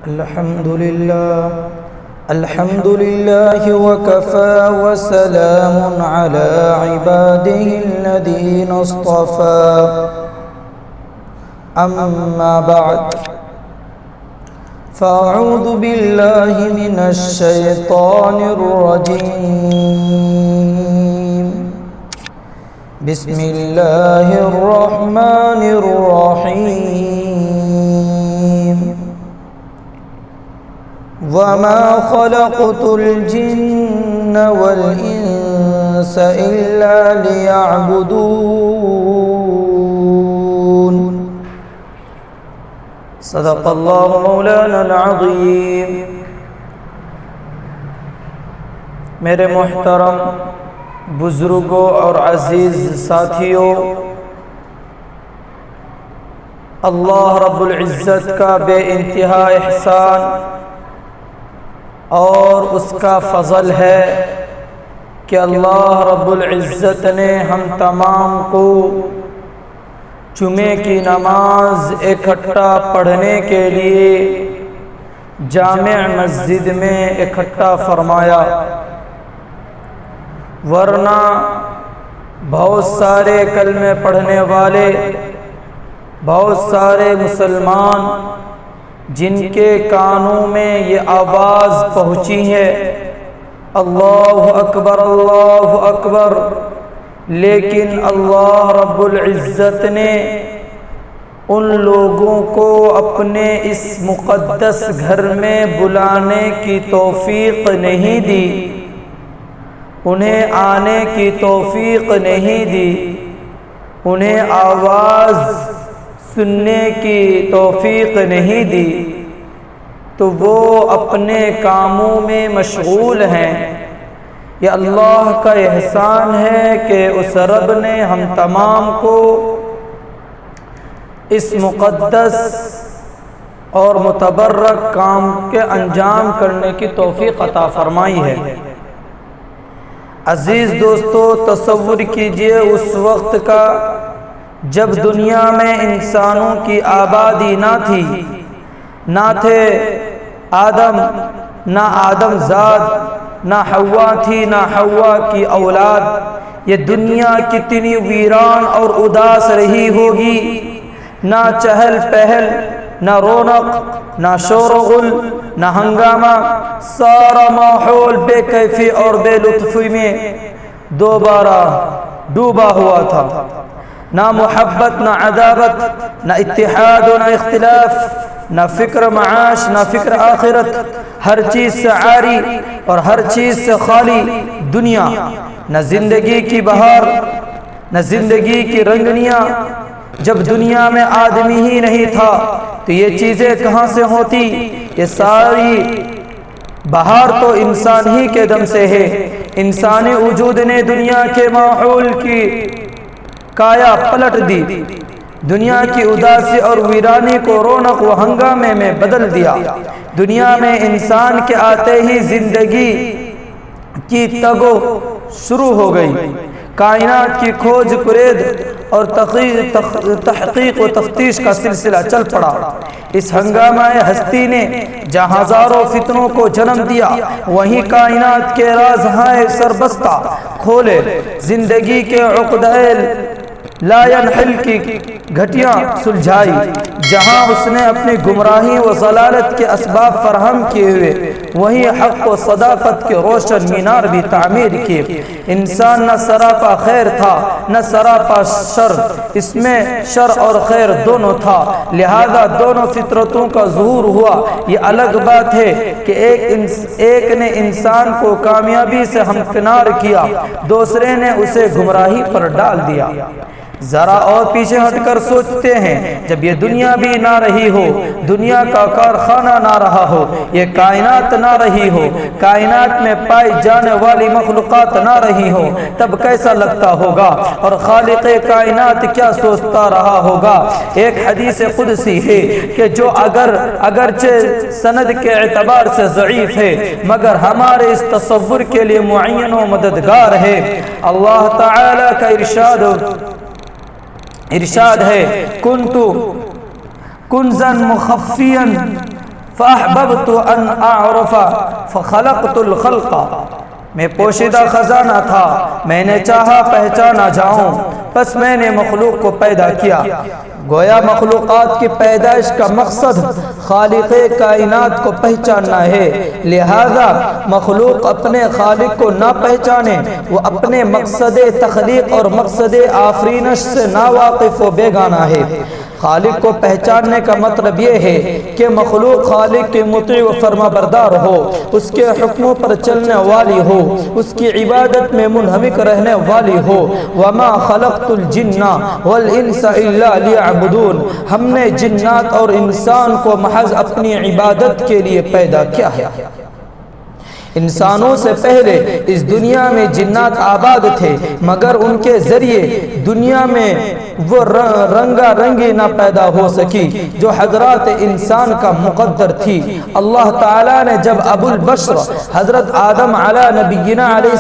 الحمد لله وكفى وسلام على عباده الذين اصطفى أما بعد فأعوذ بالله من الشيطان الرجيم بسم الله الرحمن الرحيم وما خلقت الجن والإنس إلا ليعبدون صدق الله مولانا العظيم۔ میرے محترم بزرگوں اور عزیز ساتھیوں، اللہ رب العزت کا بے انتہا احسان اور اس کا فضل ہے کہ اللہ رب العزت نے ہم تمام کو جمعے کی نماز اکٹھا پڑھنے کے لیے جامع مسجد میں اکٹھا فرمایا، ورنہ بہت سارے کلمے پڑھنے والے، بہت سارے مسلمان جن کے کانوں میں یہ آواز پہنچی ہے اللہ اکبر اللہ اکبر، لیکن اللہ رب العزت نے ان لوگوں کو اپنے اس مقدس گھر میں بلانے کی توفیق نہیں دی، انہیں آنے کی توفیق نہیں دی، انہیں آواز سننے کی توفیق نہیں دی، تو وہ اپنے کاموں میں مشغول ہیں۔ یہ اللہ کا احسان ہے کہ اس رب نے ہم تمام کو اس مقدس اور متبرک کام کے انجام کرنے کی توفیق عطا فرمائی ہے۔ عزیز دوستو، تصور کیجئے اس وقت کا جب دنیا میں انسانوں کی آبادی نہ تھی، نہ تھے آدم، نہ آدم زاد، نہ حوا تھی، نہ حوا کی اولاد، یہ دنیا کتنی ویران اور اداس رہی ہوگی، نہ چہل پہل، نہ رونق، نہ شور و غل، نہ ہنگامہ، سارا ماحول بے کیفی اور بے لطفی میں دوبارہ ڈوبا ہوا تھا، نہ محبت، نہ عداوت، نہ اتحاد و نہ اختلاف، نہ فکر معاش، نہ فکر آخرت، ہر چیز سے عاری اور ہر چیز سے خالی دنیا، نہ زندگی کی بہار، نہ زندگی کی رنگنیاں۔ جب دنیا میں آدمی ہی نہیں تھا تو یہ چیزیں کہاں سے ہوتی؟ یہ ساری بہار تو انسان ہی کے دم سے ہے۔ انسانی وجود نے دنیا کے ماحول کی کایا پلٹ دی، دنیا کی اداسی اور ویرانی کو رونق و ہنگامے میں بدل دیا۔ دنیا میں انسان کے آتے ہی زندگی کی تگو شروع ہو گئی، کائنات کی کھوج کرید اور تحقیق و تفتیش کا سلسلہ چل پڑا۔ اس ہنگامہ ہستی نے جہاں ہزاروں فتنوں کو جنم دیا، وہیں کائنات کے رازہائے سربستہ کھولے، زندگی کے عقدۂ لا ينحل کی گھٹیاں سلجھائی، جہاں اس نے اپنی گمراہی و ضلالت کے اسباب فراہم کیے ہوئے وہیں حق و صداقت کے روشن مینار بھی تعمیر کیے۔ انسان نہ سراپا خیر تھا نہ سراپا شر، اس میں شر اور خیر دونوں تھا، لہذا دونوں فطرتوں کا ظہور ہوا۔ یہ الگ بات ہے کہ ایک نے انسان کو کامیابی سے ہمکنار کیا، دوسرے نے اسے گمراہی پر ڈال دیا۔ ذرا اور پیچھے ہٹ کر سوچتے ہیں، جب یہ دنیا بھی نہ رہی ہو، دنیا کا کارخانہ نہ رہا ہو، یہ کائنات نہ رہی ہو، کائنات میں پائی جانے والی مخلوقات نہ رہی ہو، تب کیسا لگتا ہوگا اور خالق کائنات کیا سوچتا رہا ہوگا۔ ایک حدیث قدسی ہے کہ جو اگرچہ سند کے اعتبار سے ضعیف ہے مگر ہمارے اس تصور کے لیے معین و مددگار ہے۔ اللہ تعالی کا ارشاد ہے، کنتو کنزا مخفیا فأحببت أن أعرف فخلقت الخلق، میں پوشیدہ خزانہ تھا، میں نے چاہا پہچانا جاؤں، پس میں نے مخلوق کو پیدا کیا۔ گویا مخلوقات کی پیدائش کا مقصد خالق کائنات کو پہچاننا ہے، لہذا مخلوق اپنے خالق کو نہ پہچانے، وہ اپنے مقصد تخلیق اور مقصد آفرینش سے ناواقف و بیگانہ ہے۔ خالق کو پہچاننے کا مطلب یہ ہے کہ مخلوق خالق کے مطیع و فرما بردار ہو، اس کے حکموں پر چلنے والی ہو، اس کی عبادت میں منہمک رہنے والی ہو۔ وَمَا خَلَقْتُ الْجِنَّ وَالْإِنسَ إِلَّا لِيَعْبُدُونَ، ہم نے جنات اور انسان کو محض اپنی عبادت کے لیے پیدا کیا ہے۔ انسانوں سے پہلے اس دنیا میں جنات آباد تھے، مگر ان کے ذریعے دنیا میں وہ رنگا رنگی نہ پیدا ہو سکی جو حضرات انسان کا مقدر تھی۔ اللہ تعالیٰ نے جب ابو البشر حضرت آدم علیہ نبینا علیہ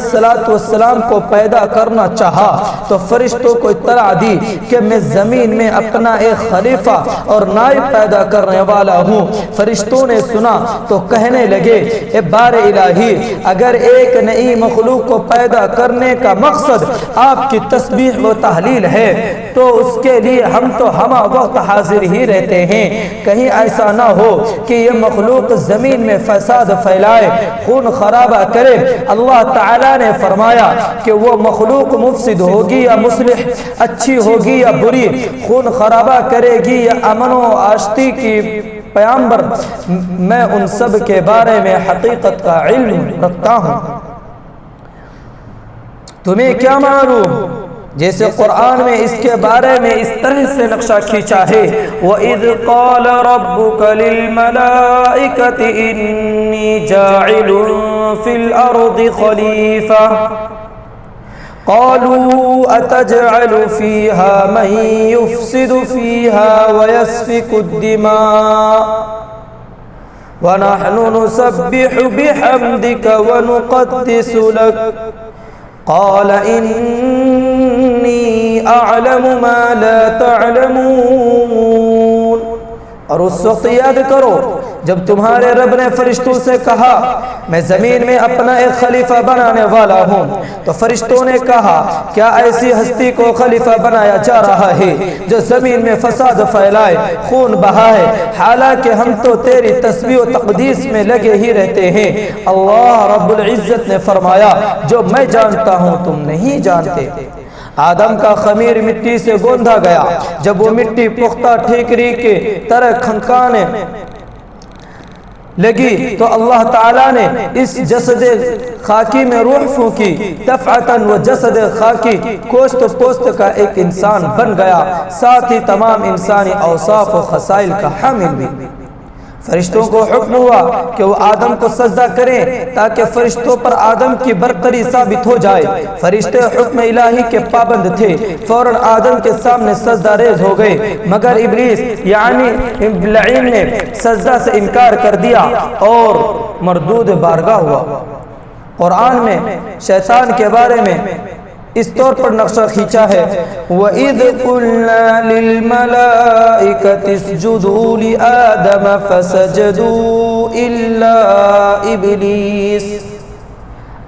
السلام کو پیدا کرنا چاہا تو فرشتوں کو اطلاع دی کہ میں زمین میں اپنا ایک خلیفہ اور نائب پیدا کرنے والا ہوں۔ فرشتوں نے سنا تو کہنے لگے، اے بار الہی، اگر ایک نئی مخلوق کو پیدا کرنے کا مقصد آپ کی تسبیح و تحلیل ہے تو اس کے لیے ہم تو ہمہ وقت حاضر ہی رہتے ہیں۔ کہیں ایسا نہ ہو کہ یہ مخلوق زمین میں فساد پھیلائے، خون خرابہ کرے۔ اللہ تعالیٰ نے فرمایا کہ وہ مخلوق مفسد ہوگی یا مصلح، اچھی ہوگی یا بری، خون خرابہ کرے گی یا امن و آشتی کی پیامبر، میں ان سب کے بارے میں حقیقت کا علم رکھتا ہوں۔ تمہیں کیا معلوم؟ جیسے قرآن میں اس کے بارے میں اس طرح سے نقشہ کھینچا ہے، وَإِذْ قَالَ رَبُّكَ لِلْمَلَائِكَةِ إِنِّي جَاعِلٌ فِي الْأَرْضِ خَلِيفَةً قالوا أتجعل فيها من يفسد فيها ويسفك الدماء ونحن نسبح بحمدك ونقدس لك قال إني أعلم ما لا تعلمون۔ اور اس وقت یاد کرو جب تمہارے رب نے فرشتوں سے کہا میں زمین میں اپنا ایک خلیفہ بنانے والا ہوں، تو فرشتوں نے کہا کیا ایسی ہستی کو خلیفہ بنایا جا رہا ہے جو زمین میں فساد پھیلائے، خون بہائے، حالانکہ ہم تو تیری تسبیح و تقدیس میں لگے ہی رہتے ہیں۔ اللہ رب العزت نے فرمایا جو میں جانتا ہوں تم نہیں جانتے۔ آدم کا خمیر مٹی سے گوندھا گیا، جب وہ مٹی پختہ ٹھیکری کے طرح کھنکانے لگی تو اللہ تعالیٰ نے اس جسد خاکی میں روح پھونکی، دفعتاً وہ جسد خاکی گوشت و پوست کا ایک انسان بن گیا، ساتھ ہی تمام انسانی اوصاف و خصائل کا حامل بھی۔ فرشتوں کو حکم ہوا کہ وہ آدم کو سجدہ کریں تاکہ فرشتوں پر آدم کی برتری ثابت ہو جائے۔ فرشتے حکم الہی کے پابند تھے، فوراً آدم کے سامنے سجدہ ریز ہو گئے، مگر ابلیس یعنی لعین نے سجدہ سے انکار کر دیا اور مردود بارگاہ ہوا۔ قرآن میں شیطان کے بارے میں اس طور پر نقشہ کھینچا ہے، وَإِذْ قُلْنَا لِلْمَلَائِكَةِ اسْجُدُوا لِآدَمَ فَسَجَدُوا إِلَّا إِبْلِيسَ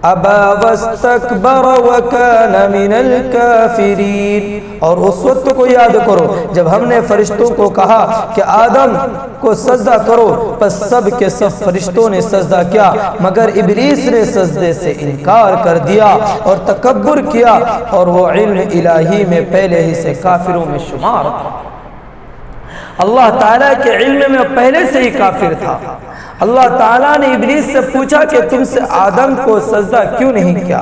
أَبَى وَاسْتَكْبَرَ وَكَانَ مِنَ الْكَافِرِينَ۔ اور اس وقت کو یاد کرو جب ہم نے فرشتوں کو کہا کہ آدم کو سجدہ کرو، پس سب کے سب فرشتوں نے سجدہ کیا، مگر ابلیس نے سجدے سے انکار کر دیا اور تکبر کیا، اور وہ علم الہی میں پہلے ہی سے کافروں میں شمار تھا۔ اللہ تعالیٰ کے علم میں پہلے سے ہی کافر تھا۔ اللہ تعالیٰ نے ابلیس سے پوچھا کہ تم سے آدم کو سجدہ کیوں نہیں کیا؟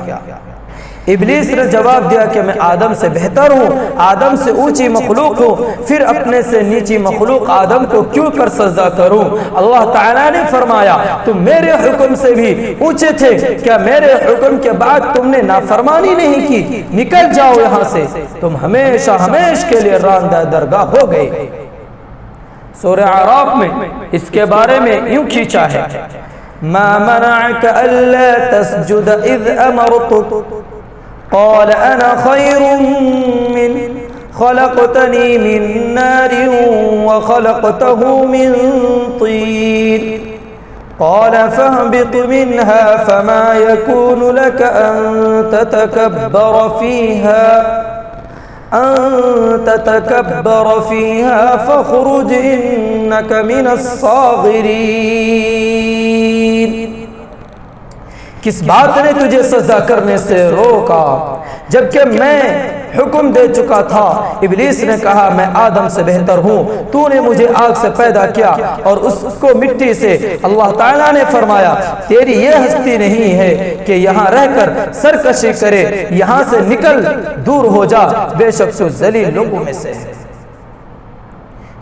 ابلیس نے جواب دیا کہ میں آدم سے بہتر ہوں، آدم سے اونچی مخلوق ہوں، پھر اپنے سے نیچی مخلوق آدم کو کیوں کر سجدہ کروں؟ اللہ تعالیٰ نے فرمایا تم میرے حکم سے بھی اونچے تھے، کیا میرے حکم کے بعد تم نے نافرمانی نہیں کی؟ نکل جاؤ یہاں سے، تم ہمیشہ ہمیشہ کے لیے راندہ درگاہ ہو گئے۔ سورہ اعراف میں اس کے بارے میں یوں کھینچا ہے، ما منعك الا تسجد اذ امرتك قال انا خير من خلقتني من نار وخلقته من طين۔ قال فاهبط منها فما يكون لك أن تتكبر فيها فاخرج إنك من الصاغرين۔ کس بات نے تجھے سجدہ کرنے سے روکا جبکہ میں حکم دے چکا تھا؟ ابلیس نے کہا میں آدم سے بہتر ہوں، تو نے مجھے آگ سے پیدا کیا اور اس کو مٹی سے۔ اللہ تعالیٰ نے فرمایا تیری یہ ہستی نہیں ہے کہ یہاں رہ کر سرکشی کرے، یہاں سے نکل، دور ہو جا، بے شک تو ذلیل لوگوں میں سے ہے۔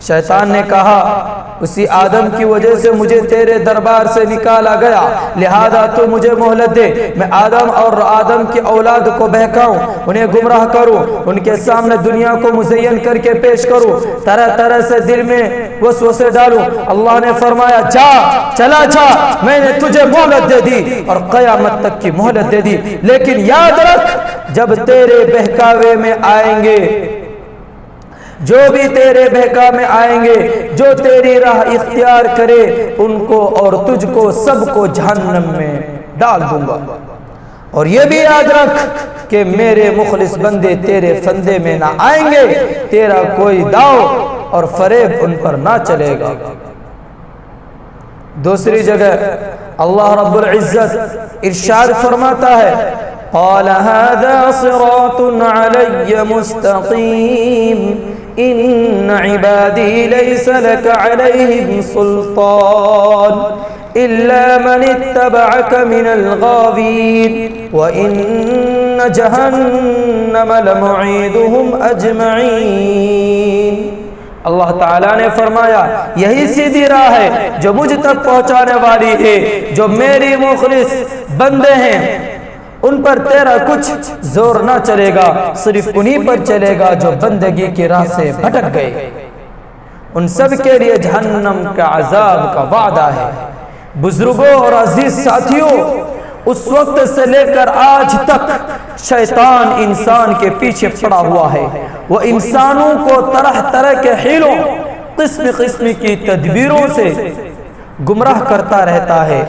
شیطان نے کہا اسی آدم کی وجہ سے مجھے تیرے دربار سے نکالا گیا، لہذا تو مجھے مہلت دے، میں آدم اور آدم کی اولاد کو بہکاؤں، انہیں گمراہ کروں، ان کے سامنے دنیا کو مزین کر کے پیش کروں، طرح طرح سے دل میں وسوسے ڈالوں۔ اللہ نے فرمایا جا، چلا جا، میں نے تجھے مہلت دے دی اور قیامت تک کی مہلت دے دی، لیکن یاد رکھ جب تیرے بہکاوے میں آئیں گے، جو بھی تیرے بہکا میں آئیں گے، جو تیری راہ اختیار کرے، ان کو اور تجھ کو سب کو جہنم میں ڈال دوں گا۔ اور یہ بھی یاد رکھ کہ میرے مخلص بندے تیرے فندے میں نہ آئیں گے، تیرا کوئی داؤ اور فریب ان پر نہ چلے گا۔ دوسری جگہ اللہ رب العزت ارشاد فرماتا ہے قال هذا صراط علي مستقيم إن عبادي ليس لك عليهم سلطان إلا من اتبعك من الغاوين وإن جهنم لموعدهم أجمعين۔ اللہ تعالیٰ نے فرمایا یہی سیدھی راہ ہے جو مجھ تک پہنچانے والی ہے، جو میری مخلص بندے ہیں ان پر تیرا کچھ زور نہ چلے گا، صرف انہی پر چلے گا جو بندگی کی راہ سے بھٹک گئے، ان سب کے لیے جہنم کا عذاب کا وعدہ ہے۔ بزرگوں اور عزیز ساتھیوں، اس وقت سے لے کر آج تک شیطان انسان کے پیچھے پڑا ہوا ہے، وہ انسانوں کو طرح طرح کے حیلوں، قسم قسم کی تدبیروں سے گمراہ کرتا رہتا ہے،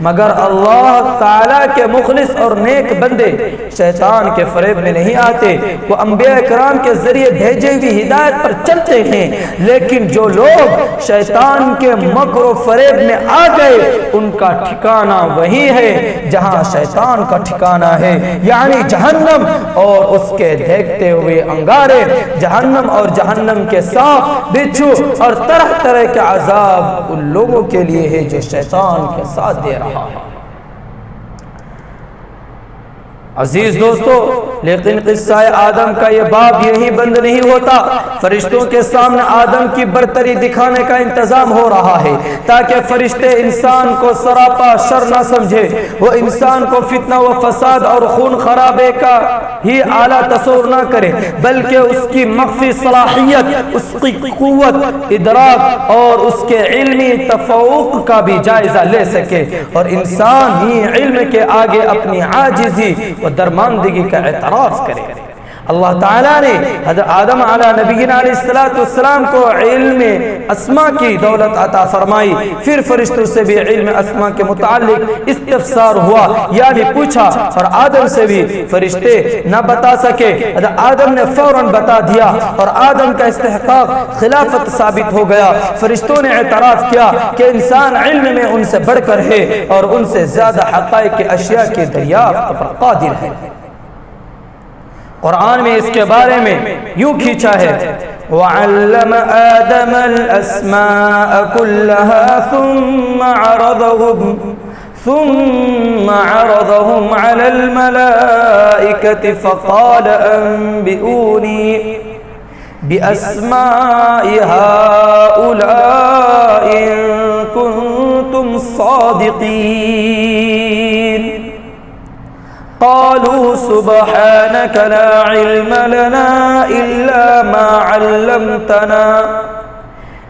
مگر اللہ تعالیٰ کے مخلص اور نیک بندے شیطان کے فریب میں نہیں آتے، وہ انبیاء کرام کے ذریعے بھیجی ہوئی ہدایت پر چلتے ہیں، لیکن جو لوگ شیطان کے مکر و فریب میں آ گئے ان کا ٹھکانہ وہی ہے جہاں شیطان کا ٹھکانہ ہے، یعنی جہنم اور اس کے دیکھتے ہوئے انگارے، جہنم اور جہنم کے سانپ، بچھو اور طرح طرح کے عذاب ان لوگوں کے لیے ہے جو شیطان کے ساتھ دے رہا ہے۔ عزیز دوستو، لیکن قصہ آدم کا یہ باب یہی بند نہیں ہوتا، فرشتوں کے سامنے آدم کی برتری دکھانے کا انتظام ہو رہا ہے تاکہ فرشتے انسان کو سراپا شر نہ سمجھے، وہ انسان کو فتنہ و فساد اور خون خرابے کا ہی اعلیٰ تصور نہ کرے، بلکہ اس کی مخفی صلاحیت، اس کی قوت ادراک اور اس کے علمی تفوق کا بھی جائزہ لے سکے، اور انسان ہی علم کے آگے اپنی عاجزی درماندگی کا اعتراف کرے۔ اللہ تعالیٰ نے حضرت آدم علیہ نبینا علیہ السلام کو علم اسماء کی دولت عطا فرمائی، پھر فرشتوں سے بھی علم اسماء کے متعلق استفسار ہوا، یعنی پوچھا، اور آدم سے بھی فرشتے نہ بتا سکے، حضرت آدم نے فوراً بتا دیا اور آدم کا استحقاق خلافت ثابت ہو گیا۔ فرشتوں نے اعتراف کیا کہ انسان علم میں ان سے بڑھ کر ہے اور ان سے زیادہ حقائق کے اشیاء کی دریافت پر قادر ہے۔ قرآن میں اس کے بارے میں یوں کھینچا ہے وَعَلَّمَ آدَمَ الْأَسْمَاءَ كُلَّهَا ثُمَّ عَرَضَهُمْ عَلَى الْمَلَائِكَةِ فَقَالَ أَنبِئُونِي بِأَسْمَاءِ هَؤُلَاءِ إِن كُنتُمْ صَادِقِينَ قالوا سبحانك لا علم لنا إلا ما علمتنا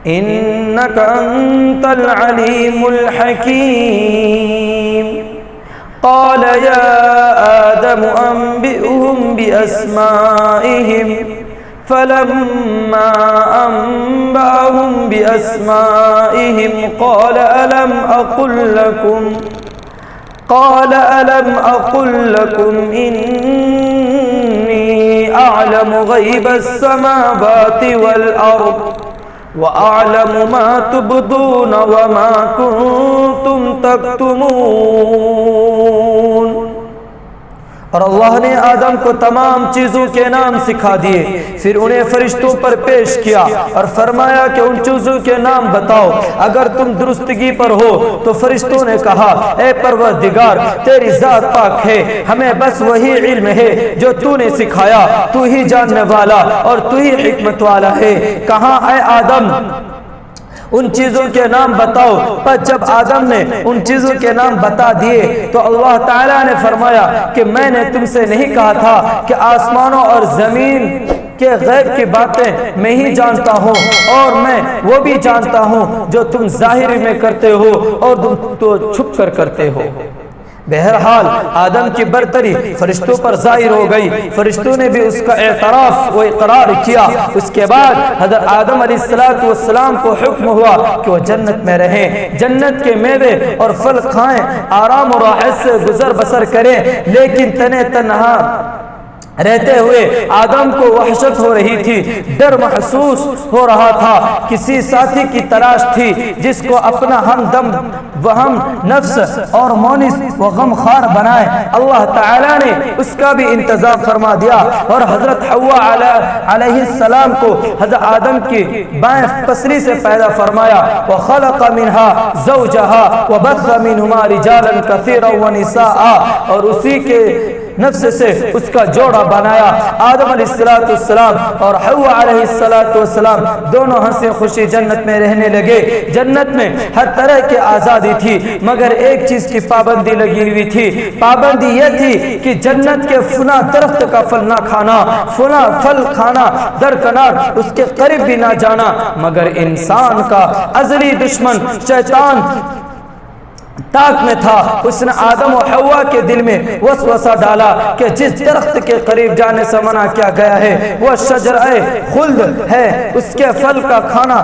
إنك أنت العليم الحكيم قال يا آدم أنبئهم بأسمائهم فلما أنبأهم بأسمائهم قال ألم أقل لكم إني أعلم غيب السماوات والأرض وأعلم ما تبدون وما كنتم تكتمون۔ اور اللہ نے آدم کو تمام چیزوں کے نام سکھا دیے، پھر انہیں فرشتوں پر پیش کیا اور فرمایا کہ ان چیزوں کے نام بتاؤ اگر تم درستگی پر ہو۔ تو فرشتوں نے کہا اے پروردگار تیری ذات پاک ہے، ہمیں بس وہی علم ہے جو تو نے سکھایا، تو ہی جاننے والا اور تو ہی حکمت والا ہے۔ کہاں اے آدم ان چیزوں کے نام بتاؤ۔ پر جب آدم نے ان چیزوں کے نام بتا دیے تو اللہ تعالیٰ نے فرمایا کہ میں نے تم سے نہیں کہا تھا کہ آسمانوں اور زمین کے غیب کی باتیں میں ہی جانتا ہوں، اور میں وہ بھی جانتا ہوں جو تم ظاہر میں کرتے ہو اور تم تو چھپ کر کرتے ہو۔ بہرحال آدم کی برتری فرشتوں پر ظاہر ہو گئی، فرشتوں نے بھی اس کا اعتراف و اقرار کیا۔ اس کے بعد حضرت آدم علیہ السلام کو حکم ہوا کہ وہ جنت میں رہیں، جنت کے میوے اور پھل کھائیں، آرام و راحت سے گزر بسر کریں، لیکن تنہا رہتے ہوئے آدم کو وحشت ہو رہی تھی، ڈر محسوس ہو رہا تھا، کسی ساتھی کی تلاش تھی جس کو اپنا ہمدم و ہم نفس اور مونس و غمخوار بنائے۔ اللہ تعالیٰ نے اس کا بھی انتظام فرما دیا اور حضرت حوا علیہ السلام کو حضرت آدم کی بائیں پسلی سے پیدا فرمایا۔ وَخَلَقَ مِنْهَا زَوْجَهَا وَبَثَّ مِنْهُمَا رِجَالًا كَثِيرًا وَنِسَاءً، اور اسی کے نفس سے اس کا جوڑا بنایا۔ آدم علیہ السلام اور حوا علیہ السلام دونوں ہنسی خوشی جنت میں رہنے لگے۔ جنت میں ہر طرح کی آزادی تھی، مگر ایک چیز کی پابندی لگی ہوئی تھی۔ پابندی یہ تھی کہ جنت کے فلاں درخت کا پھل نہ کھانا، فلاں پھل کھانا درکنار، اس کے قریب بھی نہ جانا۔ مگر انسان کا ازلی دشمن شیطان تاک میں تھا، اس نے آدم و حوا کے دل میں وسوسہ ڈالا کہ جس درخت کے قریب جانے سے منع کیا گیا ہے وہ شجرہ خلد ہے، اس کے پھل کا کھانا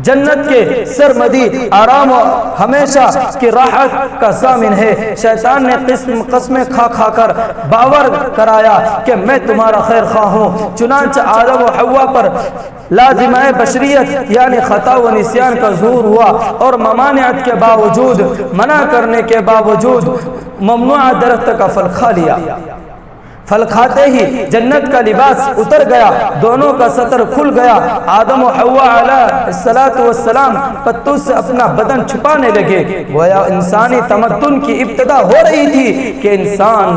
جنت کے سرمدی آرام و ہمیشہ کی راحت کا ضامن ہے۔ شیطان نے قسمیں کھا کر باور کرایا کہ میں تمہارا خیر خواہ ہوں، چنانچہ آدم و حوا پر لازمہ بشریت یعنی خطا و نسیان کا ظہور ہوا، اور ممانعت کے باوجود، منع کرنے کے باوجود ممنوع درخت کا پھل کھا لیا۔ پھل کھاتے ہی جنت کا لباس اتر گیا، دونوں کا سطر کھل گیا۔ آدم و حوا علیہ السلام پتوں سے اپنا بدن چھپانے لگے، گویا انسانی تمدن کی ابتدا ہو رہی تھی کہ انسان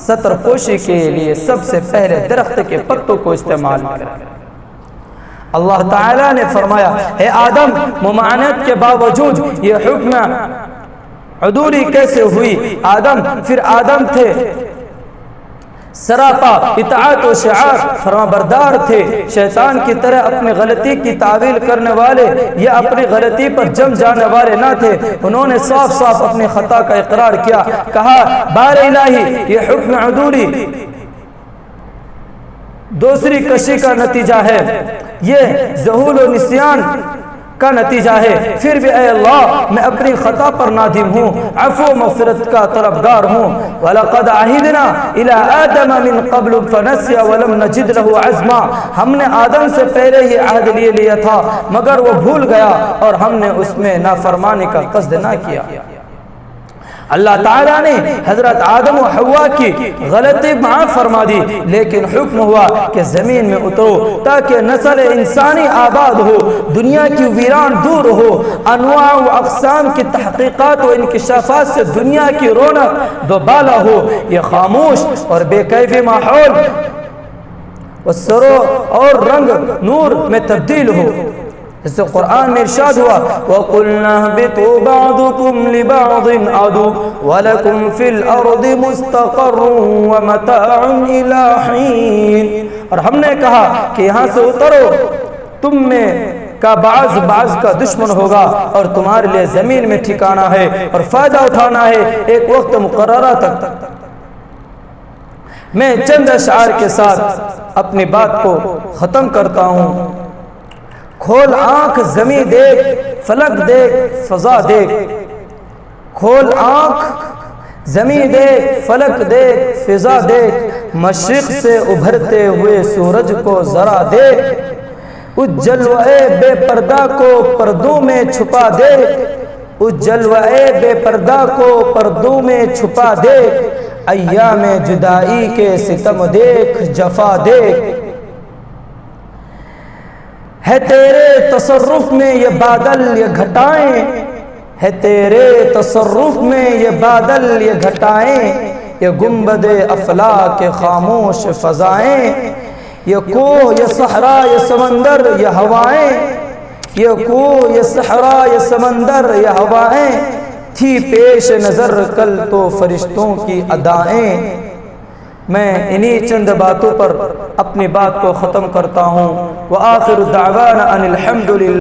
سطر پوشی کے لیے سب سے پہلے درخت کے پتوں کو استعمال کرے۔ اللہ تعالیٰ نے فرمایا اے آدم، ممانعت کے باوجود یہ حکم عدولی کیسے ہوئی؟ پھر آدم تھے سراپا اطاعت و شعار فرما بردار تھے، شیطان کی طرح اپنی غلطی کی تعویل کرنے والے یا اپنی غلطی پر جم جانے والے نہ تھے۔ انہوں نے صاف صاف اپنی خطا کا اقرار کیا، کہا بار الہی یہ حکم عدولی دوسری کشی کا نتیجہ ہے، یہ ذہول و نسیان کا نتیجہ ہے۔ پھر بھی اے اللہ میں اپنی خطا پر نادم ہوں، عفو و مغفرت کا طلبگار ہوں۔ وَلَقَدْ عَهِدْنَا إِلَىٰ آدَمَ مِنْ قَبْلُ فَنَسِيَ وَلَمْ نَجِدْ لَهُ عَزْمًا، ہم نے آدم سے پہلے ہی عہد لیا تھا مگر وہ بھول گیا اور ہم نے اس میں نافرمانی کا قصد نہ کیا۔ اللہ تعالیٰ نے حضرت آدم و حوا کی غلطی معاف فرما دی، لیکن حکم ہوا کہ زمین میں اترو تاکہ نسل انسانی آباد ہو، دنیا کی ویران دور ہو، انواع و اقسام کی تحقیقات و انکشافات سے دنیا کی رونق دوبالا ہو، یہ خاموش اور بے کیفی ماحول سرو اور رنگ نور میں تبدیل ہو۔ اس سے قرآن میں ارشاد ہوا وَقُلْنَا اهْبِطُوا بَعْضُكُمْ لِبَعْضٍ عَدُوٌّ وَلَكُمْ فِي الْأَرْضِ مُسْتَقَرٌّ وَمَتَاعٌ إِلَىٰ حِينٍ، اور ہم نے کہا کہ یہاں سے اترو، تم میں کا بعض کا دشمن ہوگا اور تمہارے لیے زمین میں ٹھکانا ہے اور فائدہ اٹھانا ہے ایک وقت مقررہ تک۔ میں چند اشعار کے ساتھ اپنی بات کو ختم کرتا ہوں۔ کھول آنکھ زمیں دیکھ، فلک دیکھ، فضا دیکھ، کھول آنکھ زمیں دیکھ، فلک دیکھ، فضا دیکھ، مشرق سے ابھرتے ہوئے سورج کو ذرا دیکھ، اس جلوے بے پردہ کو پردوں میں چھپا دیکھ، اس جلوے بے پردہ کو پردوں میں چھپا دیکھ، ایام جدائی کے ستم دیکھ، جفا دیکھ۔ ہے تیرے تصرف میں یہ بادل یہ گھٹائیں، ہے تیرے تصرف میں یہ بادل یہ گھٹائیں، یہ گنبد افلاک کے خاموش فضائیں، یہ کوہ یہ صحرا یہ سمندر یہ ہوائیں، یہ کوہ یہ صحرا یہ سمندر یہ ہوائیں، تھی پیش نظر کل تو فرشتوں کی ادائیں۔ میں انہی چند باتوں پر اپنی بات کو ختم کرتا ہوں۔ وآخر دعوانا ان الحمدللہ۔